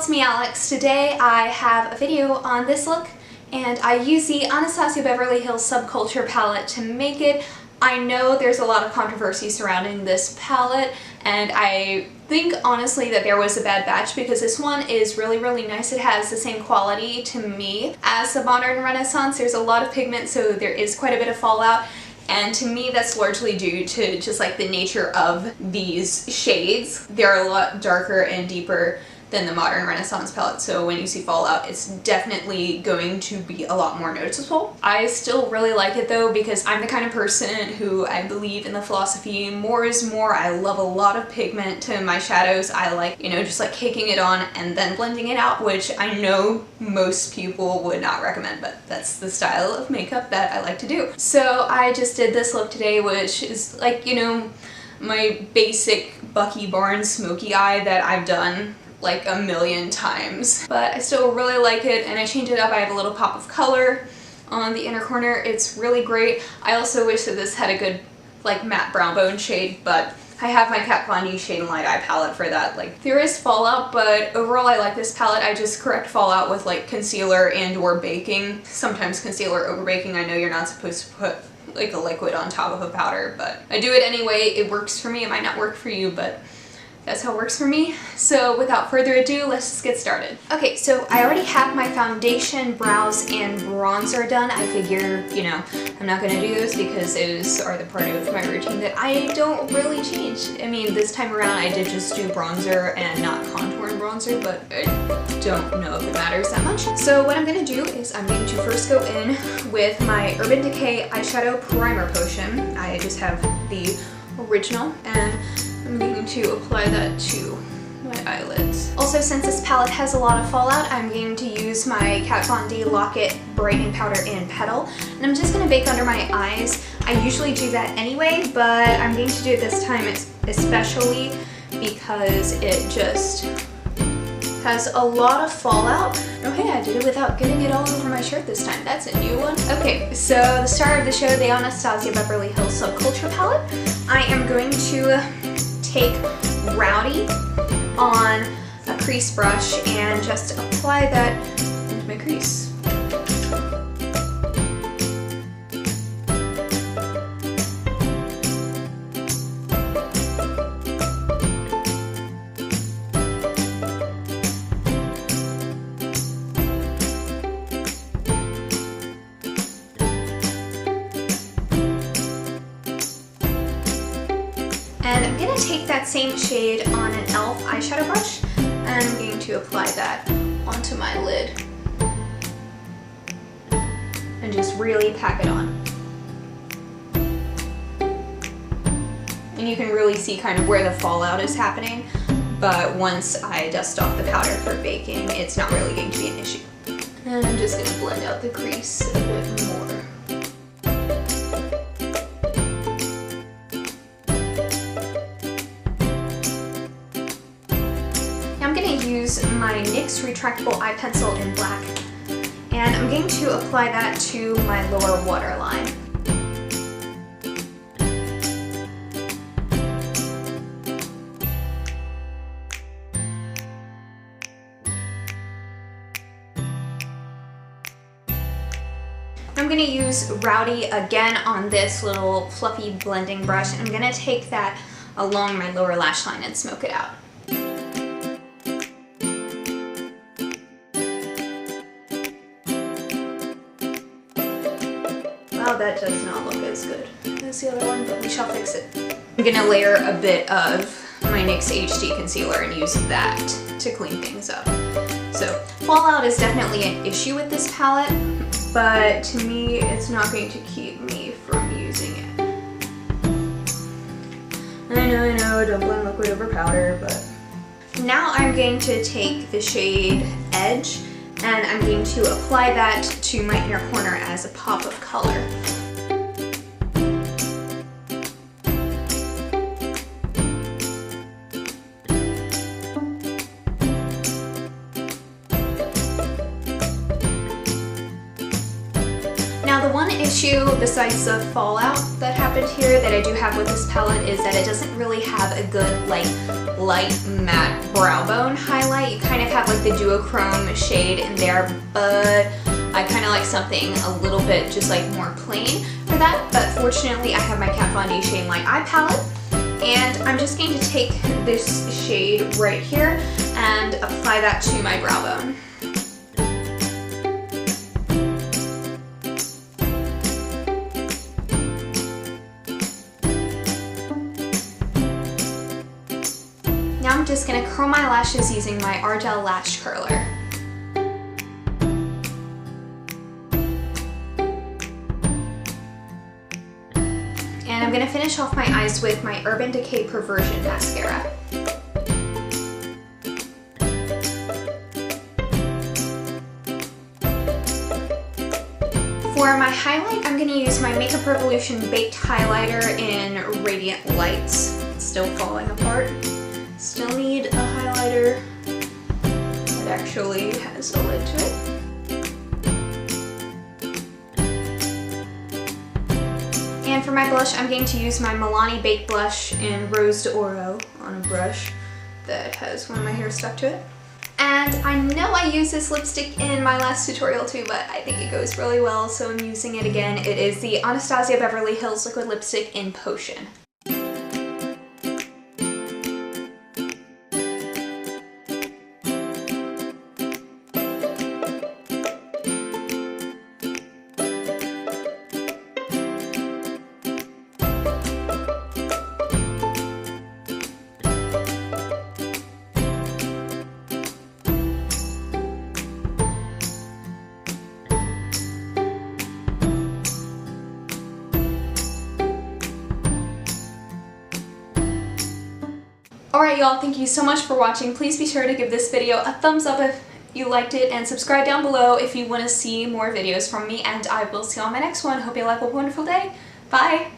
it's me, Alex. Today I have a video on this look, and I use the Anastasia Beverly Hills Subculture palette to make it. I know there's a lot of controversy surrounding this palette, and I think honestly that there was a bad batch because this one is really nice. It has the same quality to me as the Modern Renaissance. There's a lot of pigment, so there is quite a bit of fallout. And to me, that's largely due to just like the nature of these shades. They're a lot darker and deeper than the Modern Renaissance palette, so when you see fallout, it's definitely going to be a lot more noticeable. I still really like it though, because I'm the kind of person who I believe in the philosophy more is more. I love a lot of pigment to my shadows. I like, you know, just like caking it on and then blending it out, which I know most people would not recommend, but that's the style of makeup that I like to do. So I just did this look today, which is like, you know, my basic Bucky Barnes smoky eye that I've done like a million times, but I still really like it, and I changed it up. I have a little pop of color on the inner corner. It's really great. I also wish that this had a good like matte brown bone shade, but I have my Kat Von D Shade and Light Eye palette for that. Like, there is fallout, but overall I like this palette. I just correct fallout with like concealer and or baking. Sometimes concealer over baking. I know you're not supposed to put like a liquid on top of a powder, but I do it anyway. It works for me. It might not work for you, but that's how it works for me. So without further ado, let's just get started. Okay, so I already have my foundation, brows, and bronzer done. I figure, you know, I'm not gonna do those because those are the part of my routine that I don't really change. I mean, this time around I did just do bronzer and not contour and bronzer, but I don't know if it matters that much. So what I'm gonna do is I'm going to first go in with my Urban Decay Eyeshadow Primer Potion. I just have the original, and I'm going to apply that to my eyelids. Also, since this palette has a lot of fallout, I'm going to use my Kat Von D Lock-It Brightening Powder in Petal, and I'm just going to bake under my eyes. I usually do that anyway, but I'm going to do it this time especially because it just has a lot of fallout. Oh hey, I did it without getting it all over my shirt this time. That's a new one. Okay, so the star of the show, the Anastasia Beverly Hills Subculture palette. I am going to take Rowdy on a crease brush and just apply that into my crease. And I'm going to take that same shade on an e.l.f. eyeshadow brush, and I'm going to apply that onto my lid and just really pack it on. And you can really see kind of where the fallout is happening, but once I dust off the powder for baking, it's not really going to be an issue. And I'm just going to blend out the crease a bit more. I'm going to use my NYX Retractable Eye Pencil in black, and I'm going to apply that to my lower waterline. I'm going to use Rowdy again on this little fluffy blending brush, and I'm going to take that along my lower lash line and smoke it out. Wow, that does not look as good as the other one, but we shall fix it. I'm going to layer a bit of my NYX HD Concealer and use that to clean things up. So fallout is definitely an issue with this palette, but to me it's not going to keep me from using it. I know, don't blend liquid over powder, but now I'm going to take the shade Edge, and I'm going to apply that to my inner corner as a pop of color. Now the one issue issue, besides the fallout that happened here, that I do have with this palette is that it doesn't really have a good like light matte brow bone highlight. You kind of have like the duochrome shade in there, but I kind of like something a little bit just like more plain for that. But fortunately I have my Kat Von D Shade Light Eye palette, and I'm just going to take this shade right here and apply that to my brow bone. Now I'm just going to curl my lashes using my Ardell lash curler. And I'm going to finish off my eyes with my Urban Decay Perversion mascara. For my highlight, I'm going to use my Makeup Revolution Baked Highlighter in Radiant Lights. It's still falling apart. Still need a highlighter that actually has a lid to it. And for my blush, I'm going to use my Milani Baked Blush in Rose d'Oro on a brush that has one of my hairs stuck to it. And I know I used this lipstick in my last tutorial too, but I think it goes really well, so I'm using it again. It is the Anastasia Beverly Hills Liquid Lipstick in Potion. Alright y'all, thank you so much for watching. Please be sure to give this video a thumbs up if you liked it, and subscribe down below if you want to see more videos from me, and I will see you on my next one. Hope you have a wonderful day. Bye!